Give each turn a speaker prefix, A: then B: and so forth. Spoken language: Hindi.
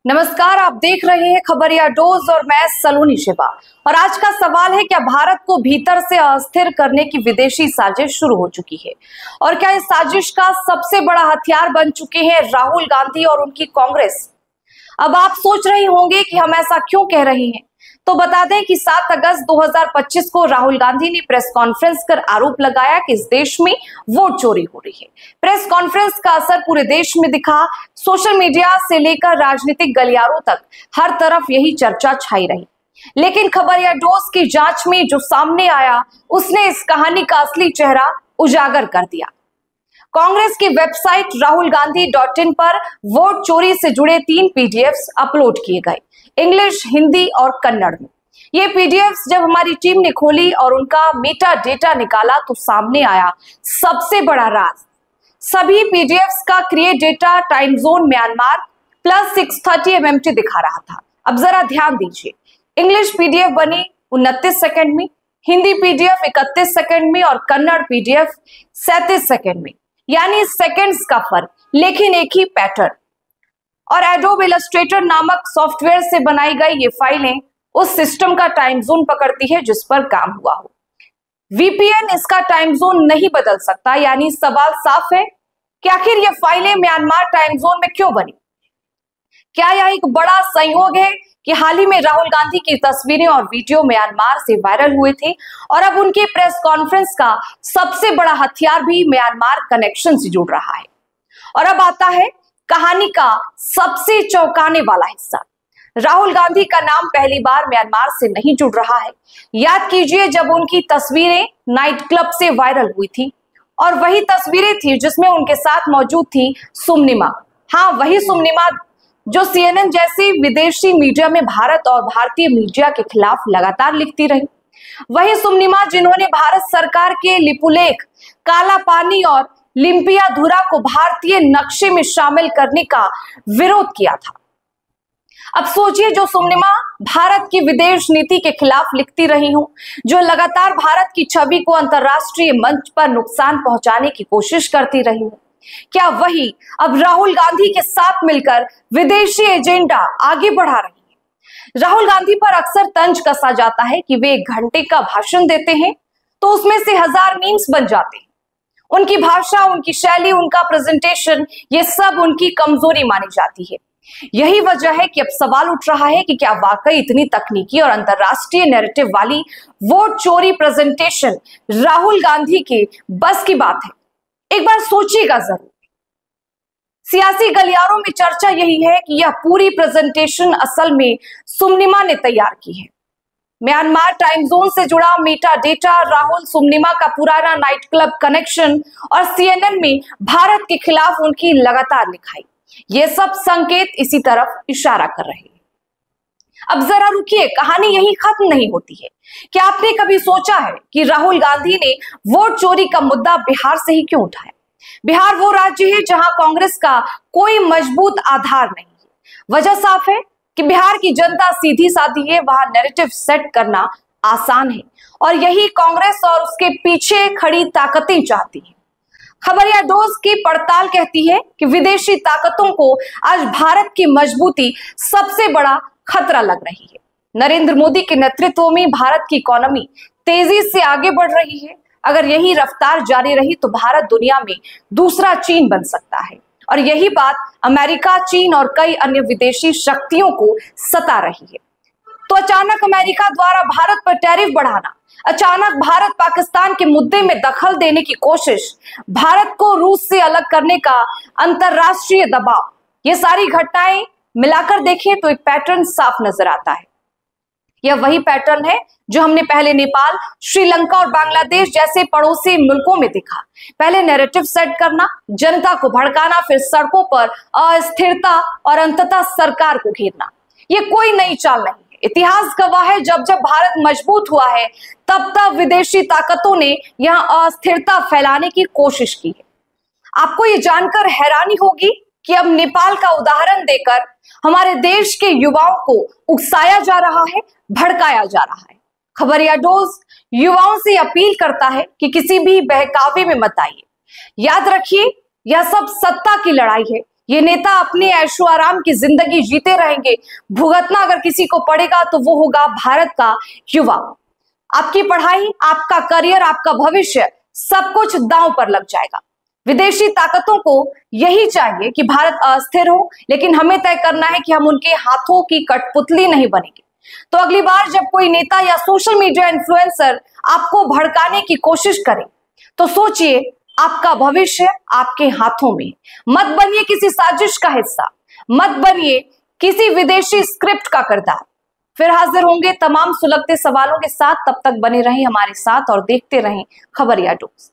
A: नमस्कार, आप देख रहे हैं खबरिया डोज और मैं सलोनी शिवा। और आज का सवाल है, क्या भारत को भीतर से अस्थिर करने की विदेशी साजिश शुरू हो चुकी है? और क्या इस साजिश का सबसे बड़ा हथियार बन चुके हैं राहुल गांधी और उनकी कांग्रेस? अब आप सोच रहे होंगे कि हम ऐसा क्यों कह रहे हैं, तो बता दें कि 7 अगस्त 2025 को राहुल गांधी ने प्रेस कॉन्फ्रेंस कर आरोप लगाया कि इस देश में वोट चोरी हो रही है। प्रेस कॉन्फ्रेंस का असर पूरे देश में दिखा। सोशल मीडिया से लेकर राजनीतिक गलियारों तक हर तरफ यही चर्चा छाई रही। लेकिन खबरिया डोज की जांच में जो सामने आया, उसने इस कहानी का असली चेहरा उजागर कर दिया। कांग्रेस की वेबसाइट rahulgandhi.in पर वोट चोरी से जुड़े 3 पीडीएफ्स अपलोड किए गए, इंग्लिश, हिंदी और कन्नड़ में। ये पीडीएफ्स जब हमारी टीम ने खोली और उनका मेटा डेटा निकाला तो सामने आया सबसे बड़ा राज। सभी पीडीएफ्स का create data time zone Myanmar plus 630 MMT दिखा रहा था। अब जरा ध्यान दीजिए, इंग्लिश पीडीएफ बनी 29 सेकंड में, हिंदी पीडीएफ 31 सेकंड में और कन्नड़ पीडीएफ 37 सेकंड में, यानी सेकंड्स का फर्क, लेकिन एक ही पैटर्न। और एडोब इलस्ट्रेटर नामक सॉफ्टवेयर से बनाई गई ये फाइलें उस सिस्टम का टाइम जोन पकड़ती है जिस पर काम हुआ हो। वीपीएन इसका टाइम जोन नहीं बदल सकता, यानी सवाल साफ है कि आखिर ये फाइलें म्यांमार टाइम जोन में क्यों बनी? क्या यह एक बड़ा संयोग है कि हाल ही में राहुल गांधी की तस्वीरें और वीडियो म्यांमार से वायरल हुए थे और अब उनकी प्रेस कॉन्फ्रेंस का सबसे बड़ा हथियार भी म्यांमार कनेक्शन से जुड़ रहा है? और अब आता है कहानी का सबसे चौंकाने वाला हिस्सा। राहुल गांधी का नाम पहली बार म्यांमार से नहीं जुड़ रहा है। याद कीजिए, जब उनकी तस्वीरें नाइट क्लब से वायरल हुई थी, और वही तस्वीरें थी जिसमें उनके साथ मौजूद थी सुमनिमा। हाँ, वही सुमनिमा जो CNN जैसी विदेशी मीडिया में भारत और भारतीय मीडिया के खिलाफ लगातार लिखती रही। वही सुमनिमा जिन्होंने भारत सरकार के लिपुलेख, काला पानी और लिम्पियाधुरा को भारतीय नक्शे में शामिल करने का विरोध किया था। अब सोचिए, जो सुमनिमा भारत की विदेश नीति के खिलाफ लिखती रही हूं, जो लगातार भारत की छवि को अंतरराष्ट्रीय मंच पर नुकसान पहुंचाने की कोशिश करती रही हूं, क्या वही अब राहुल गांधी के साथ मिलकर विदेशी एजेंडा आगे बढ़ा रही है? राहुल गांधी पर अक्सर तंज कसा जाता है कि वे 1 घंटे का भाषण देते हैं तो उसमें से 1000 मीम्स बन जाते हैं। उनकी भाषा, उनकी शैली, उनका प्रेजेंटेशन, ये सब उनकी कमजोरी मानी जाती है। यही वजह है कि अब सवाल उठ रहा है कि क्या वाकई इतनी तकनीकी और अंतरराष्ट्रीय नैरेटिव वाली वोट चोरी प्रेजेंटेशन राहुल गांधी के बस की बात है? एक बार सोचिएगा जरूर। सियासी गलियारों में चर्चा यही है कि यह पूरी प्रेजेंटेशन असल में सुमनिमा ने तैयार की है। म्यांमार टाइम जोन से जुड़ा मेटा डेटा, राहुल सुमनिमा का पुराना नाइट क्लब कनेक्शन और CNN में भारत के खिलाफ उनकी लगातार लिखाई, ये सब संकेत इसी तरफ इशारा कर रहे हैं। अब जरा रुकिए, कहानी यही खत्म नहीं होती है। क्या आपने कभी सोचा है कि राहुल गांधी ने वोट चोरी का मुद्दा बिहार से ही क्यों उठाया? बिहार वो राज्य है जहां कांग्रेस का कोई मजबूत आधार नहीं है। वजह साफ है कि बिहार की जनता सीधी साधी है, वहां नैरेटिव सेट करना आसान है, और यही कांग्रेस और उसके पीछे खड़ी ताकतें चाहती हैं। खबरिया डोज की पड़ताल कहती है कि विदेशी ताकतों को आज भारत की मजबूती सबसे बड़ा खतरा लग रही है। नरेंद्र मोदी के नेतृत्व में भारत की इकोनॉमी तेजी से आगे बढ़ रही है। अगर यही रफ्तार जारी रही तो भारत दुनिया में दूसरा चीन बन सकता है, और यही बात अमेरिका, चीन और कई अन्य विदेशी शक्तियों को सता रही है। तो अचानक अमेरिका द्वारा भारत पर टैरिफ बढ़ाना, अचानक भारत पाकिस्तान के मुद्दे में दखल देने की कोशिश, भारत को रूस से अलग करने का अंतरराष्ट्रीय दबाव, ये सारी घटनाएं मिलाकर देखें तो एक पैटर्न साफ नजर आता है। यह वही पैटर्न है जो हमने पहले नेपाल, श्रीलंका और बांग्लादेश जैसे पड़ोसी मुल्कों में देखा। पहले नैरेटिव सेट करना, जनता को भड़काना, फिर सड़कों पर अस्थिरता और अंततः सरकार को घेरना। ये कोई नई चाल नहीं है। इतिहास गवाह है, जब जब भारत मजबूत हुआ है तब तब विदेशी ताकतों ने यहां अस्थिरता फैलाने की कोशिश की है। आपको ये जानकर हैरानी होगी कि अब नेपाल का उदाहरण देकर हमारे देश के युवाओं को उकसाया जा रहा है, भड़काया जा रहा है। खबरिया डोज युवाओं से अपील करता है कि किसी भी बहकावे में मत आइए। याद रखिए, यह सब सत्ता की लड़ाई है, ये नेता अपनी ऐशो आराम की जिंदगी जीते रहेंगे। भुगतना अगर किसी को पड़ेगा तो वो होगा भारत का युवा। आपकी पढ़ाई, आपका करियर, आपका भविष्य, सब कुछ दांव पर लग जाएगा। विदेशी ताकतों को यही चाहिए कि भारत अस्थिर हो, लेकिन हमें तय करना है कि हम उनके हाथों की कठपुतली नहीं बनेंगे। तो अगली बार जब कोई नेता या सोशल मीडिया इन्फ्लुएंसर आपको भड़काने की कोशिश करे तो सोचिए, आपका भविष्य आपके हाथों में। मत बनिए किसी साजिश का हिस्सा, मत बनिए किसी विदेशी स्क्रिप्ट का किरदार। फिर हाजिर होंगे तमाम सुलगते सवालों के साथ। तब तक बने रहें हमारे साथ और देखते रहें खबरिया डोज।